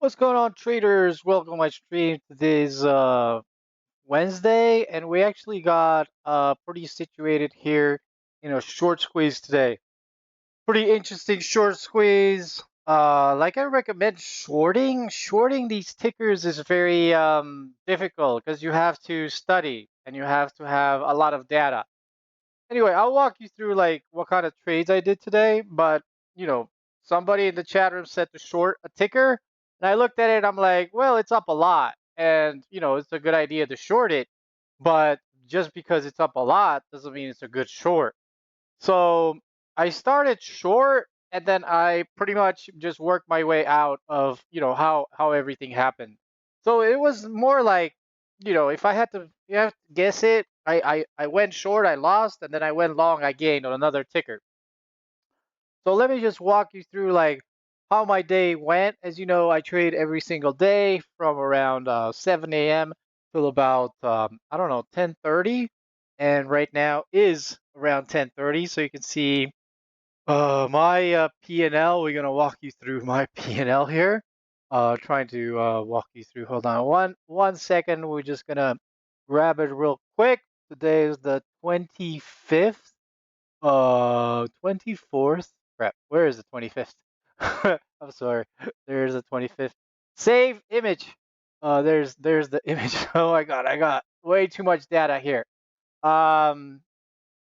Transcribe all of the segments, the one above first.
What's going on, traders? Welcome to my stream. Today's Wednesday, and we actually got pretty situated here in a short squeeze today. Pretty interesting short squeeze. Like I recommend shorting. Shorting these tickers is very difficult because you have to study and you have to have a lot of data. Anyway, I'll walk you through like what kind of trades I did today, but you know, somebody in the chat room said to short a ticker, and I looked at it, I'm like, well, it's up a lot, and it's a good idea to short it, but just because it's up a lot doesn't mean it's a good short. So I started short, and then I pretty much just worked my way out of how everything happened. So it was more like, if I had to, you have to guess it, I went short, I lost, and then I went long, I gained on another ticker. So let me just walk you through like how my day went. As you know, I trade every single day from around 7 a.m. till about I don't know, 10:30, and right now is around 10:30. So you can see my P&L. We're gonna walk you through my P&L here. Trying to walk you through. Hold on one second. We're just gonna grab it real quick. Today is the 25th. 24th. Crap. Where is the 25th? I'm sorry. There's the 25th. Save image. There's the image. Oh my God, I got way too much data here. Um,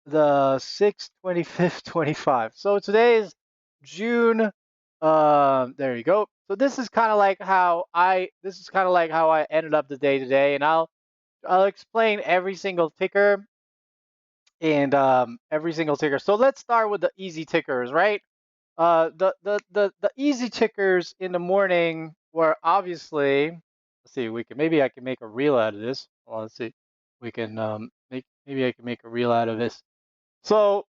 the 6th, 25th, 25. So today is June. There you go. So this is kind of like how I ended up the day today, and I'll explain every single ticker and every single ticker. So let's start with the easy tickers, right? The easy tickers in the morning were obviously. Let's see. I can make a reel out of this. Well, let's see. We can maybe I can make a reel out of this. So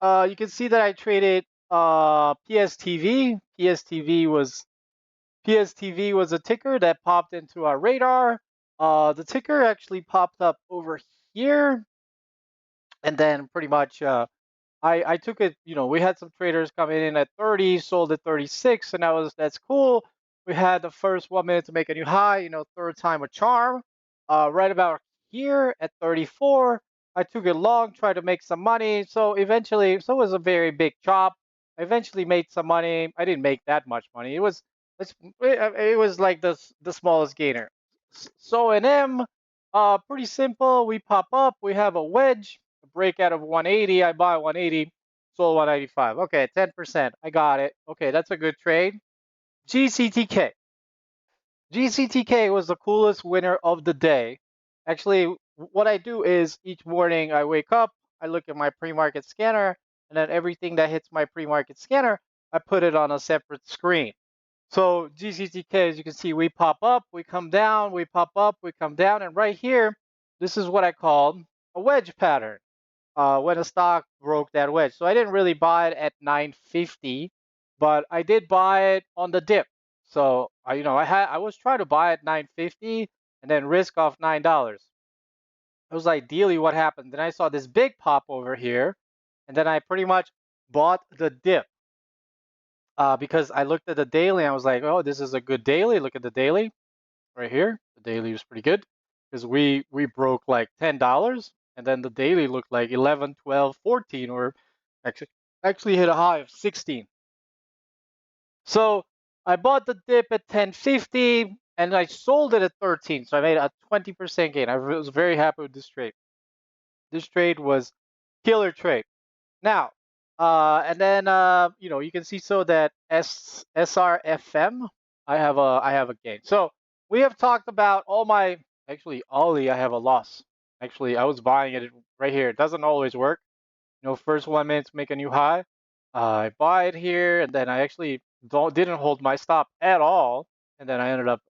you can see that I traded PSTV. PSTV was a ticker that popped into our radar. The ticker actually popped up over here, and then pretty much I took it. We had some traders coming in at 30, sold at 36, and that's cool. We had the first 1 minute to make a new high. Third time a charm. Right about here at 34, I took it long, tried to make some money. So it was a very big chop. I eventually made some money. I didn't make that much money. It was like the smallest gainer. So in M, pretty simple. We pop up. We have a wedge breakout of 180. I buy 180, sold 195. Okay, 10%. I got it. Okay, that's a good trade. GCTK. GCTK was the coolest winner of the day. Actually, what I do is each morning I wake up, I look at my pre-market scanner, and then everything that hits my pre-market scanner, I put it on a separate screen. So GCTK, as you can see, we pop up, we come down, we pop up, we come down, and right here, this is what I called a wedge pattern when a stock broke that wedge. So I didn't really buy it at 950, but I did buy it on the dip. So I was trying to buy at 950 and then risk off $9. It was ideally what happened. Then I saw this big pop over here, and then I pretty much bought the dip because I looked at the daily and I was like, oh, this is a good daily. Look at the daily right here. The daily was pretty good because we broke like $10, and then the daily looked like 11, 12, 14, or actually actually hit a high of 16. So I bought the dip at 1050 and I sold it at 13. So I made a 20% gain. I was very happy with this trade. This trade was killer trade. Now, and then you can see so that SRFM, I have a gain. So we have talked about actually Ollie, I have a loss. Actually, I was buying it right here. It doesn't always work. First 1 minute to make a new high. I buy it here, and then I actually didn't hold my stop at all, and then I ended up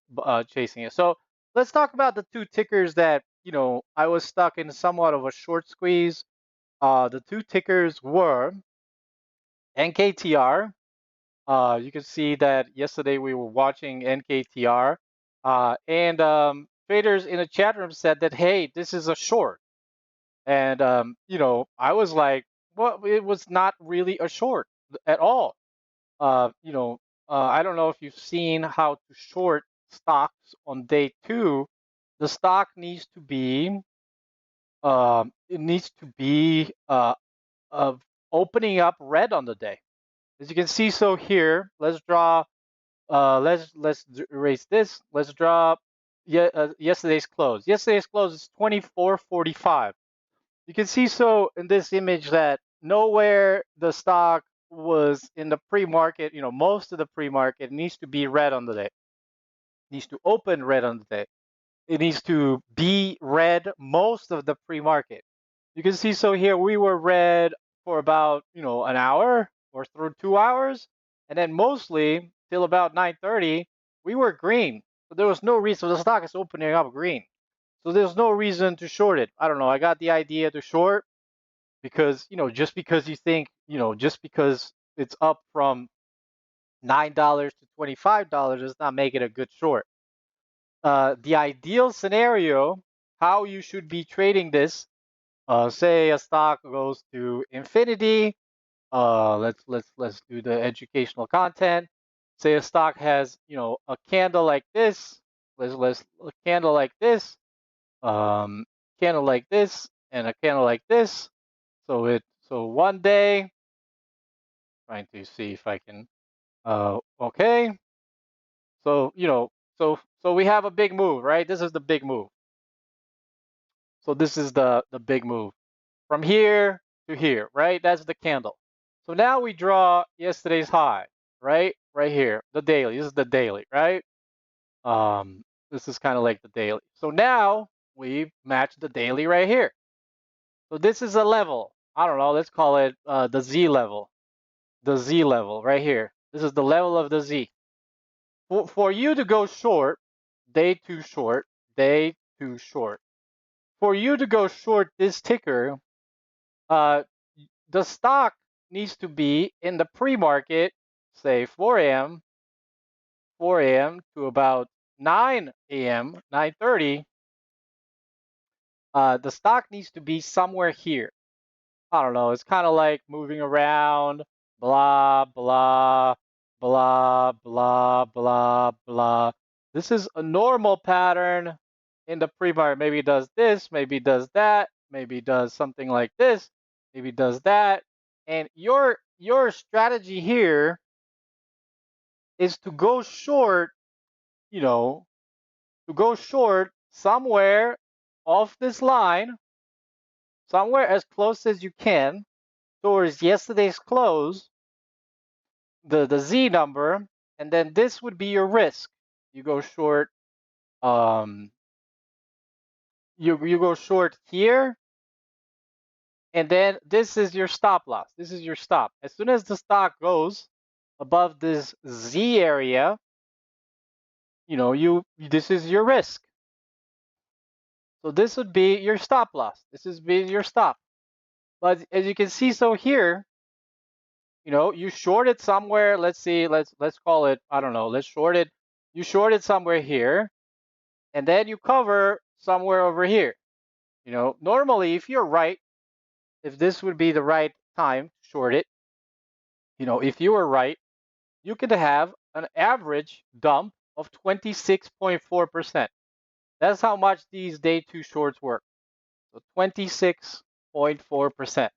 chasing it. So let's talk about the two tickers that I was stuck in somewhat of a short squeeze. The two tickers were NKTR. You can see that yesterday we were watching NKTR, and traders in the chat room said that, hey, this is a short. And I was like, well, it was not really a short at all. I don't know if you've seen how to short stocks on day 2. The stock needs to be it needs to be of opening up red on the day. As you can see, so here, let's draw. Let's erase this. Let's draw yesterday's close. Yesterday's close is 24.45. You can see so in this image that nowhere the stock was in the pre-market. Most of the pre-market needs to be red on the day. Needs to open red on the day. It needs to be red most of the pre-market. You can see so here we were red for about an hour or through 2 hours, and then mostly till about 9:30 we were green. So there was no reason. So the stock is opening up green. So there's no reason to short it. I don't know. I got the idea to short because just because you think just because it's up from $9 to $25 does not make it a good short. The ideal scenario, how you should be trading this. Say a stock goes to infinity. Let's do the educational content. Say a stock has a candle like this. Let's a candle like this. Candle like this and a candle like this. So one day, trying to see if I can. Okay. So so we have a big move, right? This is the big move. So this is the big move from here to here, right? That's the candle. So now we draw yesterday's high, right? Right here, the daily. This is the daily, right? This is kind of like the daily. So now we match the daily right here. So this is a level. I don't know. Let's call it the Z level. The Z level right here. This is the level of the Z. For you to go short, day 2 short, day 2 short. For you to go short this ticker, the stock needs to be in the pre-market, say 4 a.m. To about 9 a.m., 9:30. The stock needs to be somewhere here. I don't know. It's kind of like moving around, blah, blah, blah, blah, blah, blah. This is a normal pattern in the pre-market. Maybe it does this, maybe it does that, maybe it does something like this, maybe it does that. And your strategy here is to go short, to go short somewhere off this line, somewhere as close as you can towards yesterday's close, the Z number, and then this would be your risk. You go short, you go short here, and then this is your stop loss. This is your stop. As soon as the stock goes above this Z area, this is your risk. So this would be your stop loss. This is being your stop. But as you can see, so here, you short it somewhere. Let's see. Let's call it. I don't know. Let's short it. You short it somewhere here, and then you cover somewhere over here. Normally, if you're right, if this would be the right time to short it, if you were right, you could have an average dump of 26.4%. That's how much these day 2 shorts work. So 26.4%.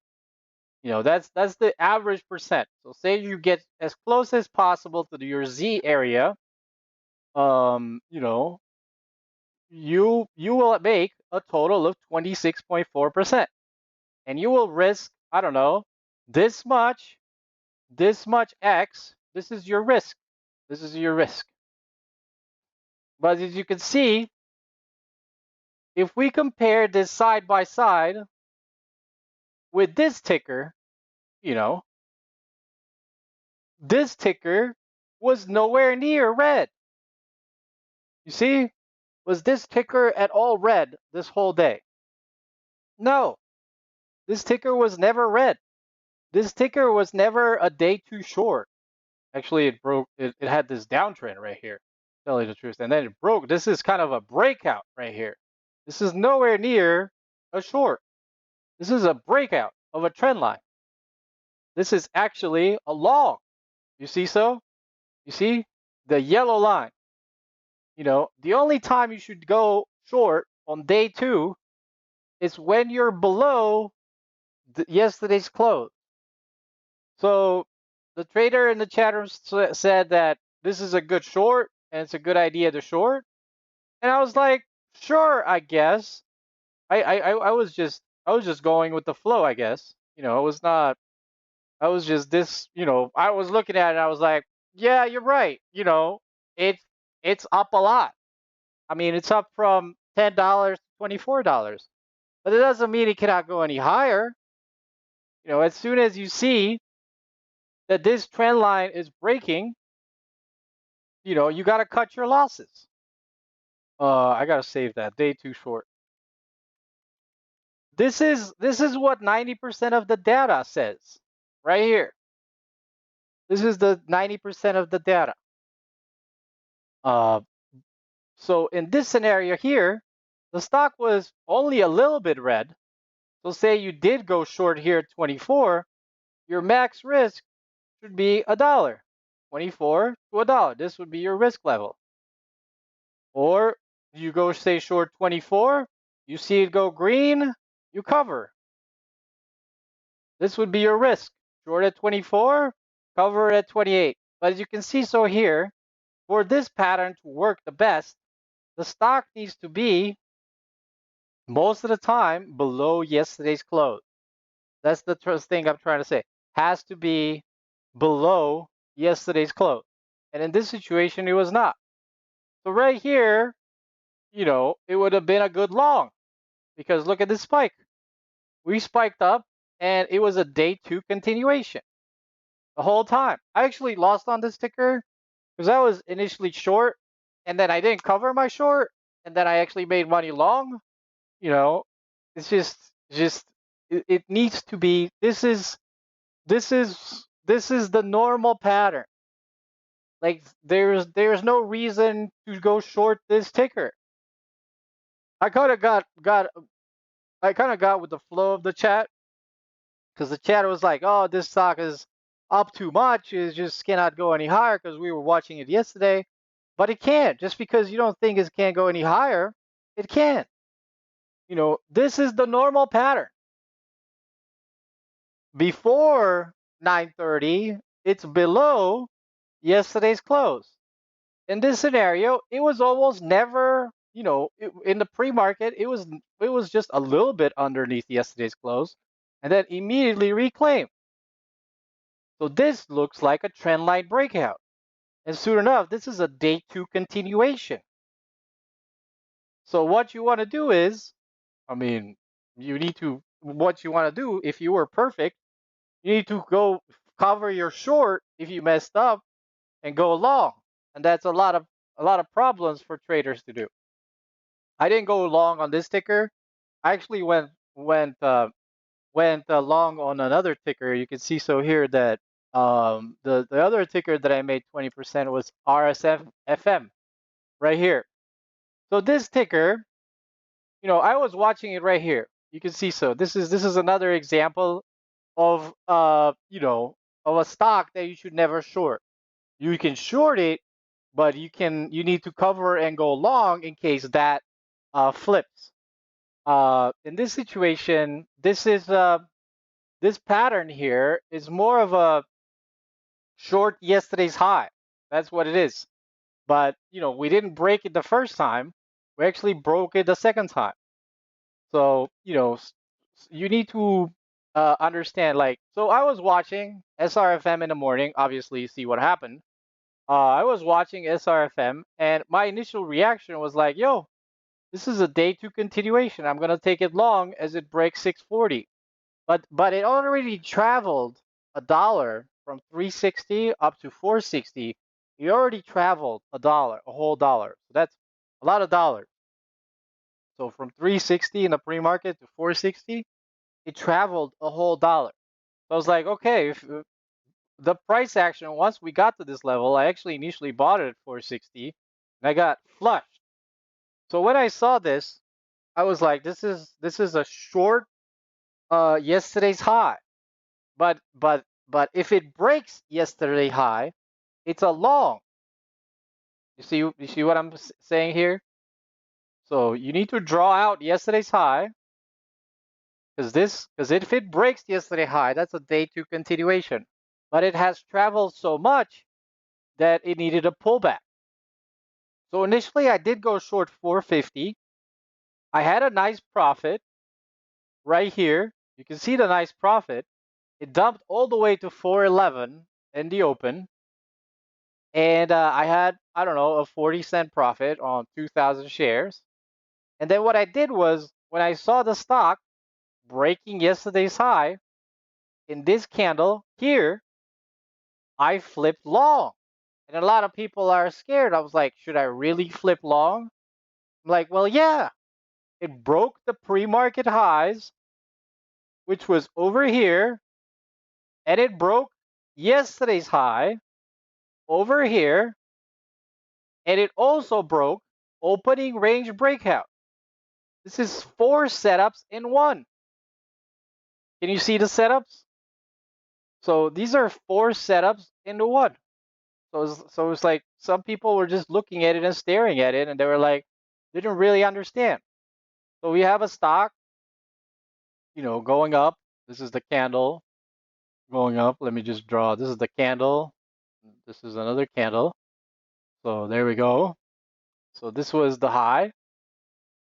That's the average percent. So say you get as close as possible to your Z area, you will make a total of 26.4%. And you will risk, I don't know, this much X. This is your risk. This is your risk. But as you can see, if we compare this side by side with this ticker, this ticker was nowhere near red. You see, was this ticker at all red this whole day? No, this ticker was never red. This ticker was never a day 2 short. Actually, it broke. It had this downtrend right here. Tell you the truth, and then it broke. This is kind of a breakout right here. This is nowhere near a short. This is a breakout of a trend line. This is actually a long. You see so? You see the yellow line. The only time you should go short on day 2 is when you're below yesterday's close. So the trader in the chat room said that this is a good short and it's a good idea to short. And I was like, sure, I guess. I was just going with the flow, I guess. It was not. I was just this. I was looking at it. And I was like, yeah, you're right. It's up a lot. I mean, it's up from $10 to $24, but it doesn't mean it cannot go any higher. As soon as you see that this trend line is breaking, you got to cut your losses. I got to save that. Day 2 short. This is what 90% of the data says right here. This is the 90% of the data. So in this scenario here, the stock was only a little bit red. So say you did go short here at 24, your max risk should be $1. 24 to $1. This would be your risk level. Or you go say short 24, you see it go green, you cover. This would be your risk. Short at 24, cover at 28. But as you can see, so here, for this pattern to work the best, the stock needs to be most of the time below yesterday's close. That's the thing I'm trying to say. Has to be below yesterday's close. And in this situation, it was not. So right here, it would have been a good long, because look at this spike. We spiked up and it was a day 2 continuation the whole time. I actually lost on this ticker because I was initially short and then I didn't cover my short and then I actually made money long. It's just it needs to be. This is the normal pattern. Like there's no reason to go short this ticker. I kind of got with the flow of the chat, because the chat was like, oh, this stock is up too much, it just cannot go any higher, because we were watching it yesterday. But it can't. Just because you don't think it can't go any higher, it can. This is the normal pattern. Before 9:30, it's below yesterday's close. In this scenario, it was almost never, in the pre-market, it was just a little bit underneath yesterday's close and then immediately reclaimed. So this looks like a trend line breakout. And soon enough, this is a day 2 continuation. So what you want to do is, what you want to do, if you were perfect, you need to go cover your short if you messed up and go long. And that's a lot of problems for traders to do. I didn't go long on this ticker. I actually went long on another ticker. You can see so here that the other ticker that I made 20% was RSFM right here. So this ticker, I was watching it right here. You can see, so this is another example of of a stock that you should never short. You can short it, but you need to cover and go long in case that flips. In this situation, this pattern here is more of a short yesterday's high. That's what it is. But we didn't break it the first time. We actually broke it the second time. So you need to understand. Like, so I was watching SRFM in the morning. Obviously, see what happened. I was watching SRFM, and my initial reaction was like, "Yo, this is a day 2 continuation. I'm gonna take it long as it breaks 640." But it already traveled $1 from 360 up to 460. It already traveled $1, a whole dollar. So that's a lot of dollars. So from 360 in the pre-market to 460, it traveled a whole dollar. So I was like, okay, if the price action, once we got to this level, I actually initially bought it at 460 and I got flushed. So when I saw this, I was like, this is a short yesterday's high. But if it breaks yesterday high, it's a long. You see what I'm saying here? So you need to draw out yesterday's high, because if it breaks yesterday high, that's a day two continuation. But it has traveled so much that it needed a pullback. So initially I did go short 450. I had a nice profit right here. You can see the nice profit. It dumped all the way to 411 in the open. And I had, I don't know, a 40-cent profit on 2,000 shares. And then what I did was, when I saw the stock breaking yesterday's high in this candle here, I flipped long. And a lot of people are scared. I was like, should I really flip long? I'm like, well, yeah. It broke the pre-market highs, which was over here, and it broke yesterday's high over here, and it also broke opening range breakout. This is 4 setups in one. Can you see the setups? So these are 4 setups into one. So it's like some people were just looking at it and staring at it, and they were like, didn't really understand. So we have a stock, going up. This is the candle going up. Let me just draw. This is the candle. This is another candle. So there we go. So this was the high.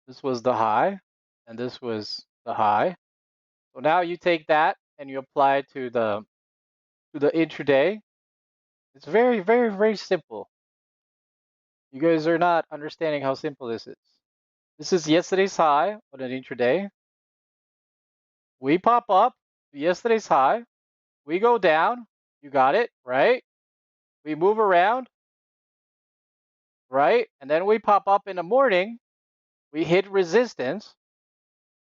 This was the high, and this was the high. So now you take that and you apply it to the intraday. It's very, very, very simple. You guys are not understanding how simple this is. This is yesterday's high on an intraday. We pop up to yesterday's high. We go down. You got it, right? We move around, right? And then we pop up in the morning. We hit resistance.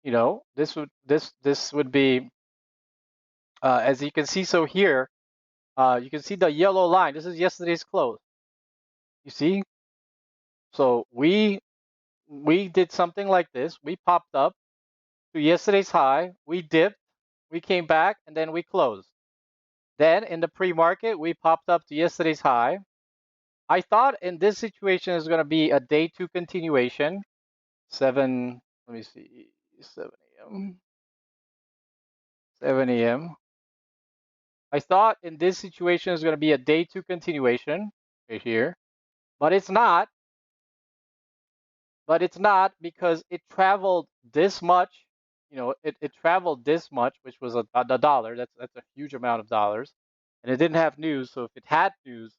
This would be, as you can see. So here, you can see the yellow line. This is yesterday's close. You see? So we did something like this. We popped up to yesterday's high. We dipped. We came back, and then we closed. Then in the pre-market, we popped up to yesterday's high. I thought in this situation is going to be a day two continuation. 7 a.m. 7 a.m. I thought in this situation is going to be a day two continuation right here, but it's not. But it's not, because it traveled this much. It traveled this much, which was the dollar. That's a huge amount of dollars, and it didn't have news. So if it had news,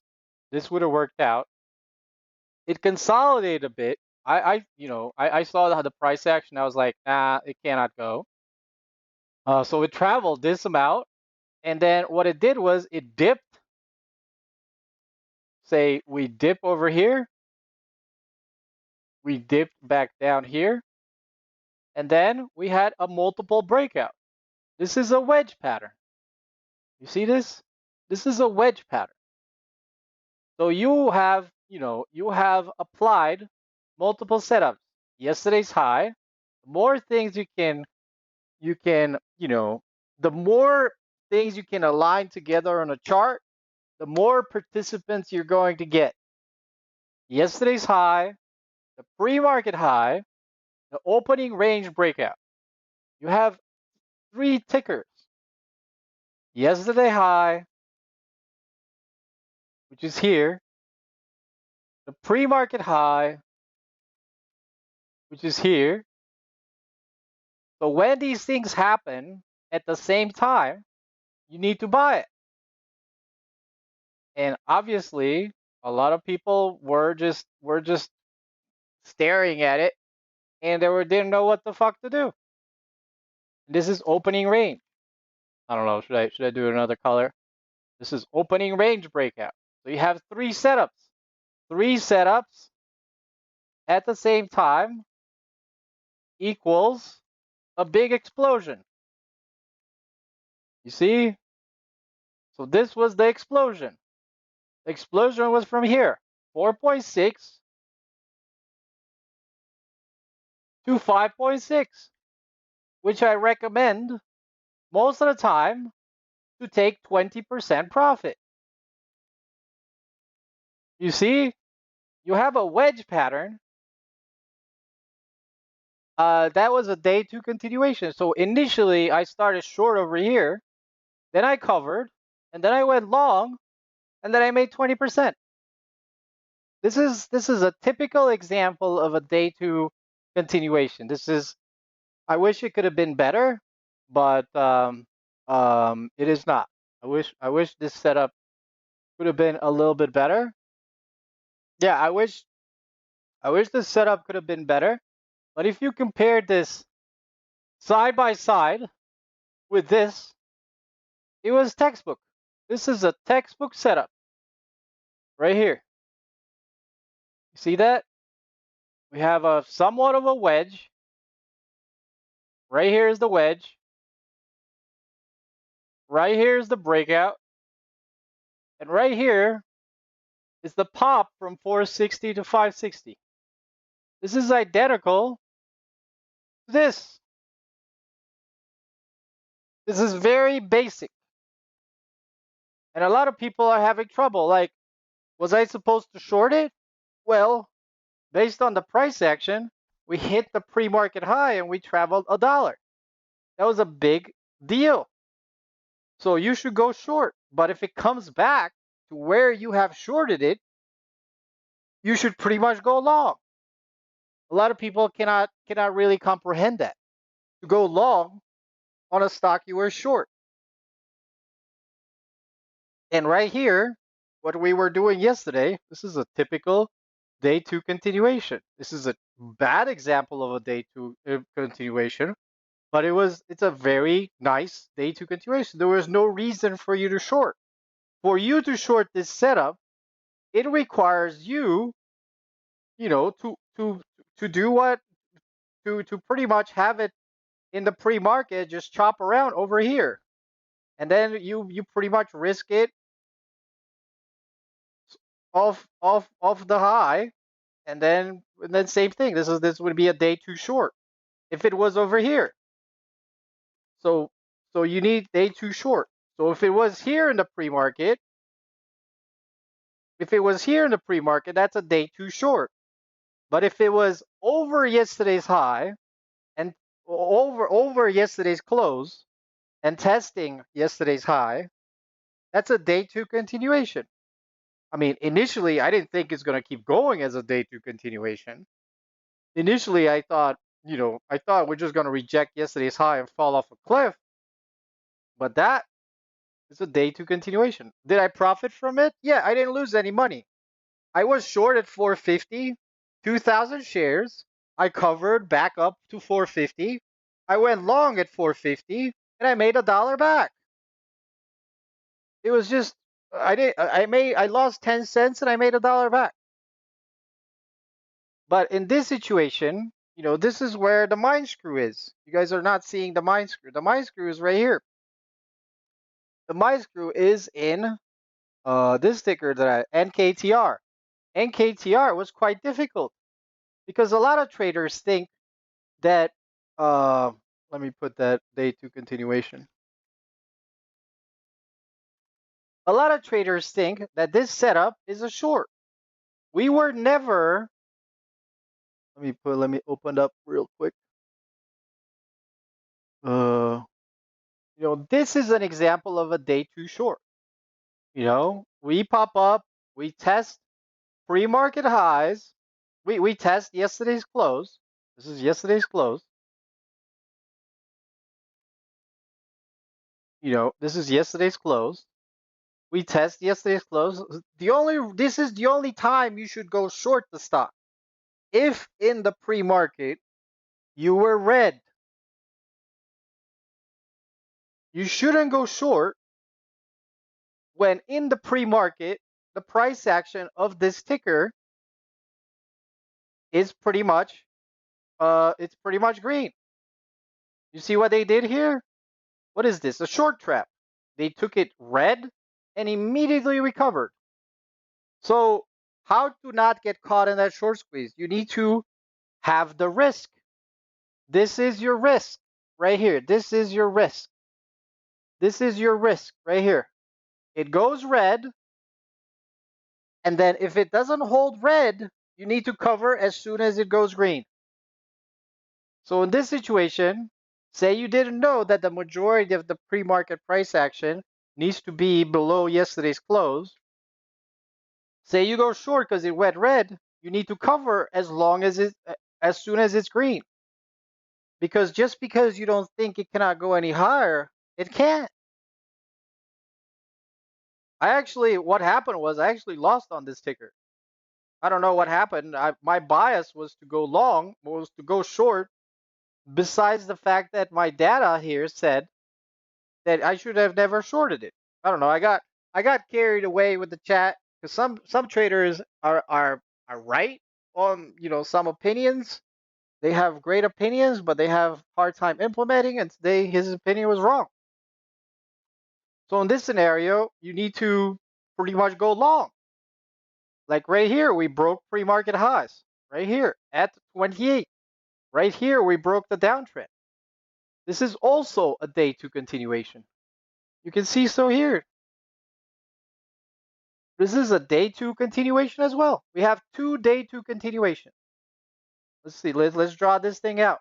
this would have worked out. It consolidated a bit. I saw the price action. I was like, nah, it cannot go. So it traveled this amount, and then what it did was it dipped. Say we dip over here, we dipped back down here, and then we had a multiple breakout. This is a wedge pattern. You see this? This is a wedge pattern. So you have applied multiple setups. Yesterday's high. The more things the more things you can align together on a chart, the more participants you're going to get. Yesterday's high, the pre-market high, the opening range breakout. You have 3 tickers. Yesterday high, which is here, the pre-market high, which is here. So when these things happen at the same time, you need to buy it. And obviously, a lot of people were just staring at it, and didn't know what the fuck to do. This is opening range. I don't know. Should I do another color? This is opening range breakout. So you have 3 setups. 3 setups at the same time equals a big explosion. You see? So this was the explosion. The explosion was from here, 4.6 to 5.6, which I recommend most of the time to take 20% profit. You see, you have a wedge pattern. That was a day 2 continuation. So initially I started short over here, then I covered, and then I went long, and then I made 20%. This is a typical example of a day 2 continuation. I wish it could have been better, but it is not. I wish this setup could have been a little bit better. Yeah, I wish this setup could have been better. But if you compare this side by side with this, it was textbook. This is a textbook setup right here. You see that? We have a somewhat of a wedge. Right here is the wedge. Right here is the breakout. And right here is the pop from 460 to 560. This is identical to this. This is very basic. And a lot of people are having trouble. Like, was I supposed to short it? Well, based on the price action, we hit the pre-market high and we traveled $1. That was a big deal. So you should go short. But if it comes back to where you have shorted it, you should pretty much go long. A lot of people cannot really comprehend that. To go long on a stock you were short. And right here, what we were doing yesterday, this is a typical day 2 continuation. This is a bad example of a day 2 continuation, but it's a very nice day 2 continuation. There was no reason for you to short. For you to short this setup, it requires you, to do what to pretty much have it in the pre-market, just chop around over here, and then you pretty much risk it off the high, and then same thing. This would be a day 2 short if it was over here. So you need day 2 short. So if it was here in the pre-market, that's a day 2 short. But if it was over yesterday's high and over yesterday's close and testing yesterday's high, that's a day 2 continuation. I mean, initially I didn't think it's going to keep going as a day 2 continuation. Initially I thought we're just going to reject yesterday's high and fall off a cliff. But that is a day 2 continuation. Did I profit from it? Yeah, I didn't lose any money. I was short at 450, 2,000 shares. I covered back up to 450. I went long at 450 and I made $1 back. It was just I lost 10 cents and I made $1 back. But in this situation, this is where the mind screw is. You guys are not seeing the mind screw. The mind screw is right here. The mind screw is in this ticker NKTR. NKTR was quite difficult because a lot of traders think that let me put that day 2 continuation. A lot of traders think that this setup is a short. We were never, let me open up real quick. This is an example of a day 2 short. We pop up, we test pre-market highs, we test yesterday's close. This is yesterday's close. This is yesterday's close. We test yesterday's close. This is the only time you should go short the stock. If in the pre-market you were red, you shouldn't go short when in the pre-market the price action of this ticker is pretty much green. You see what they did here? What is this? A short trap. They took it red and immediately recovered. So how to not get caught in that short squeeze? You need to have the risk. This is your risk right here. This is your risk. This is your risk right here. It goes red. And then if it doesn't hold red, you need to cover as soon as it goes green. So in this situation, say you didn't know that the majority of the pre-market price action needs to be below yesterday's close. Say you go short because it went red, you need to cover as soon as it's green. Because just because you don't think it cannot go any higher, it can't. What happened was I actually lost on this ticker. I don't know what happened. My bias was to go long, was to go short. Besides the fact that my data here said that I should have never shorted it. I don't know. I got carried away with the chat because some traders are right on some opinions. They have great opinions, but they have hard time implementing. And today his opinion was wrong. So in this scenario, you need to pretty much go long. Like right here, we broke pre-market highs. Right here at 28. Right here, we broke the downtrend. This is also a day two continuation. You can see so here. This is a day two continuation as well. We have two day two continuation. Let's see. Let's draw this thing out.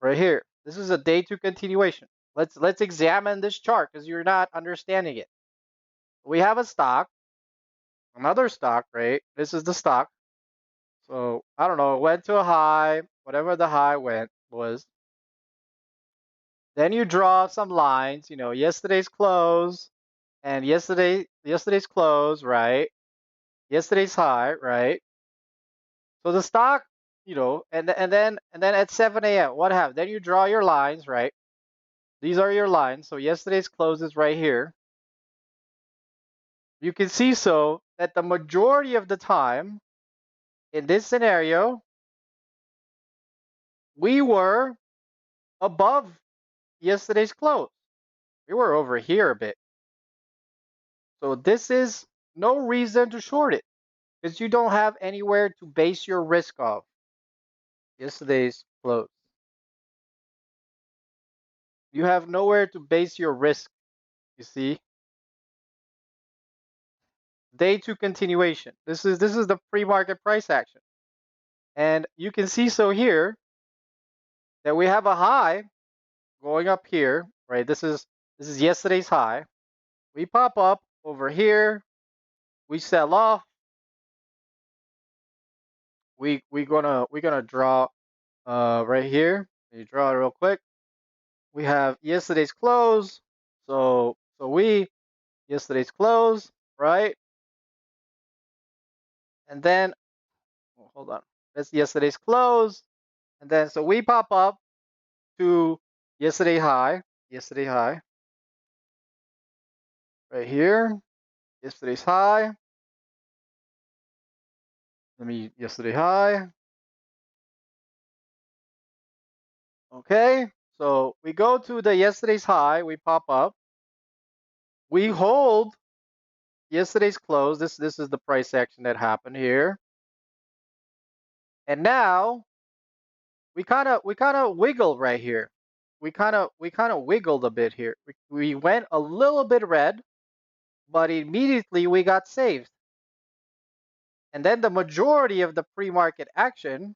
Right here. This is a day two continuation. Let's examine this chart because you're not understanding it. We have a stock, another stock, right? This is the stock. So I don't know. It went to a high, whatever the high was. Then you draw some lines. Yesterday's close and yesterday's close, right? Yesterday's high, right? So the stock, and then at 7 a.m. what happened? Then you draw your lines, right? These are your lines. So yesterday's close is right here. You can see so that the majority of the time in this scenario, we were above yesterday's close. We were over here a bit. So this is no reason to short it because you don't have anywhere to base your risk off. Yesterday's close. You have nowhere to base your risk, you see? Day two continuation. This is the pre-market price action. And you can see so here that we have a high going up here, right? This is yesterday's high. We pop up over here, we sell off. We're gonna draw right here. You draw it real quick. We have yesterday's close. So yesterday's close, right? And then hold on. That's yesterday's close. And then so we pop up to yesterday high right here. Yesterday's high. Yesterday high. Okay, so we go to the yesterday's high, we pop up. We hold yesterday's close. This is the price action that happened here. And now we kind of wiggle right here. We kind of wiggled a bit here. We went a little bit red, but immediately we got saved. And then the majority of the pre-market action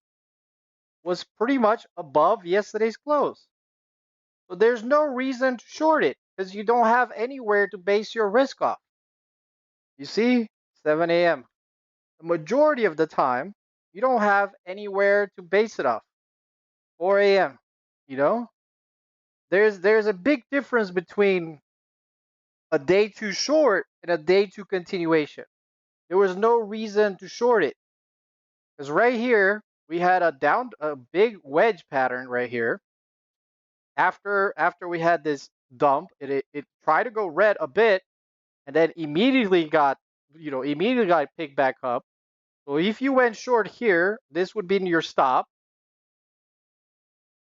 was pretty much above yesterday's close. So there's no reason to short it because you don't have anywhere to base your risk off. You see, 7 a.m. The majority of the time, you don't have anywhere to base it off. 4 a.m. There's a big difference between a day two short and a day two continuation. There was no reason to short it because right here we had a big wedge pattern right here. After we had this dump, it tried to go red a bit, and then immediately got picked back up. So if you went short here, this would be your stop,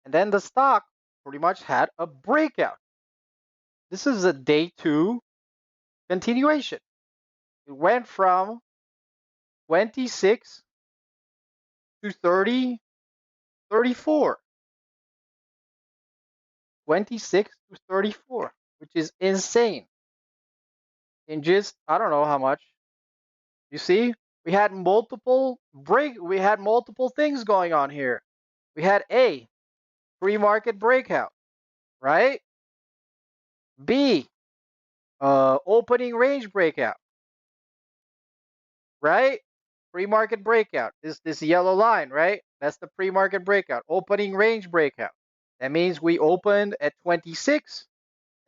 and then the stock pretty much had a breakout. This is a day two continuation. It went from 26 to 30, 34. 26 to 34, which is insane. In just, I don't know how much. You see, we had multiple things going on here. We had A, pre-market breakout, right? B, opening range breakout, right? Pre-market breakout. This yellow line, right? That's the pre-market breakout. Opening range breakout. That means we opened at 26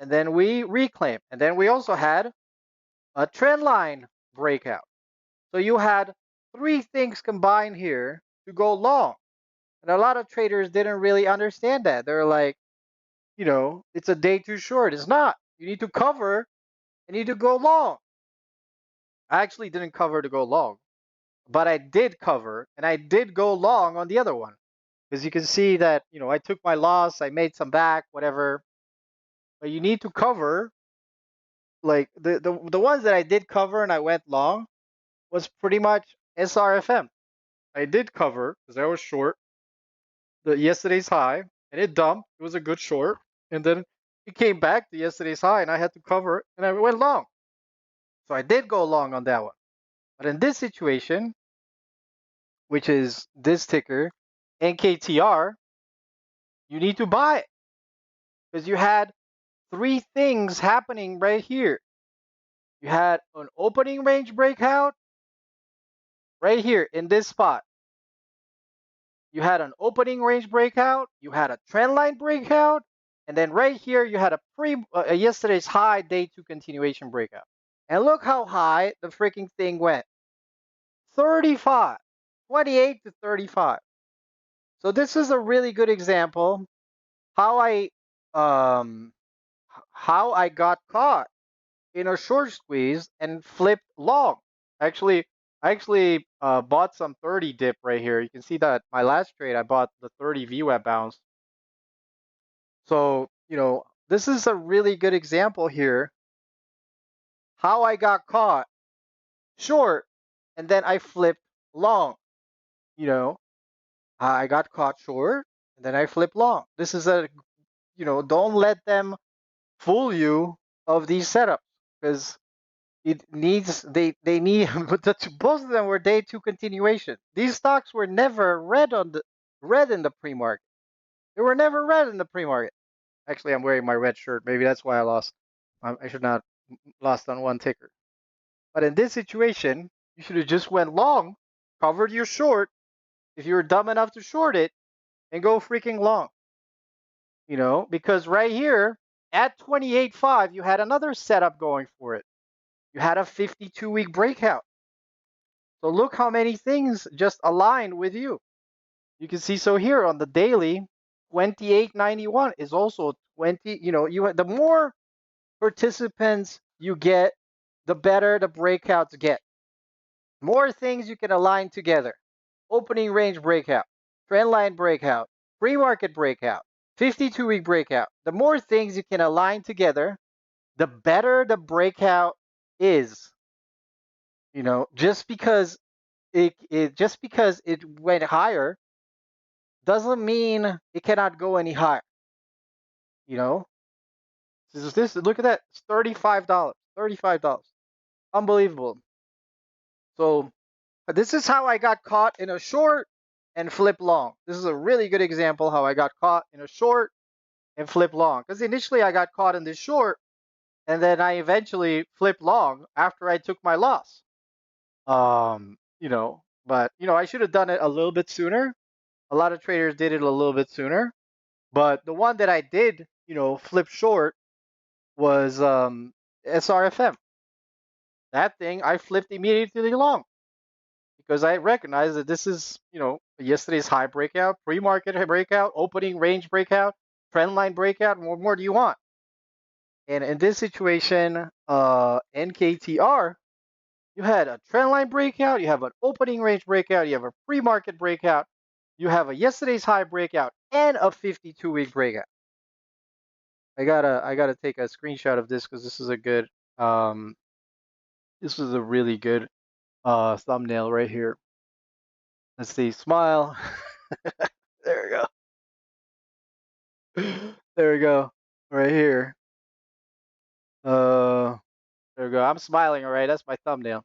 and then we reclaimed. And then we also had a trend line breakout. So you had three things combined here to go long. And a lot of traders didn't really understand that. They're like, it's a day too short. It's not. You need to cover and you need to go long. I actually didn't cover to go long, but I did cover and I did go long on the other one. Because you can see that, I took my loss, I made some back, whatever. But you need to cover, like the ones that I did cover and I went long was pretty much SRFM. I did cover because I was short the yesterday's high and it dumped. It was a good short. And then it came back to yesterday's high and I had to cover it and I went long. So I did go long on that one. But in this situation, which is this ticker, NKTR, you need to buy it because you had three things happening right here. You had an opening range breakout right here in this spot. You had an opening range breakout, you had a trend line breakout, and then right here you had a yesterday's high day two continuation breakout. And look how high the freaking thing went. 35, 28 to 35. So this is a really good example how I got caught in a short squeeze and flipped long. Actually, I actually bought some 30 dip right here. You can see that my last trade I bought the 30 VWAP bounce. So, this is a really good example here how I got caught short and then I flipped long. I got caught short and then I flipped long. This is don't let them fool you of these setups because they need both of them were day two continuation. These stocks were never red in the pre-market. They were never red in the pre-market. Actually, I'm wearing my red shirt. Maybe that's why I lost. I should not lost on one ticker. But in this situation, you should have just went long, covered your short if you were dumb enough to short it, and go freaking long. Because right here at 28.5, you had another setup going for it. You had a 52-week breakout. So look how many things just aligned with you. You can see, so here on the daily, 28.91 is also 20. The more participants you get, the better the breakouts get. More things you can align together. Opening range breakout, trend line breakout, pre-market breakout, 52-week breakout. The more things you can align together, the better the breakout is. Just because it went higher doesn't mean it cannot go any higher. Look at that. It's $35. $35. Unbelievable. So this is how I got caught in a short and flip long. This is a really good example how I got caught in a short and flip long. Because initially I got caught in this short and then I eventually flipped long after I took my loss. But I should have done it a little bit sooner. A lot of traders did it a little bit sooner. But the one that I did, flip short was SRFM. That thing I flipped immediately long because I recognize that this is, yesterday's high breakout, pre-market breakout, opening range breakout, trend line breakout. What more do you want? And in this situation, NKTR, you had a trend line breakout, you have an opening range breakout, you have a pre-market breakout, you have a yesterday's high breakout, and a 52-week breakout. I gotta take a screenshot of this because this is a good this is a really good thumbnail right here. Let's see, smile. There we go. There we go. right here. There we go. I'm smiling, all right? That's my thumbnail.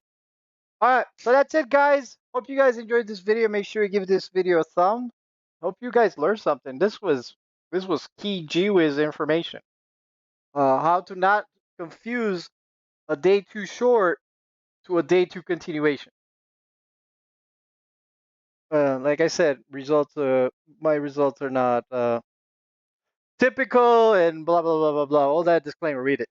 All right, so that's it, guys. Hope you guys enjoyed this video. Make sure you give this video a thumb. Hope you guys learned something. This was key GWiz information. How to not confuse a day too short to a day two continuation. Like I said, results. My results are not typical and blah blah blah blah blah. All that disclaimer. Read it.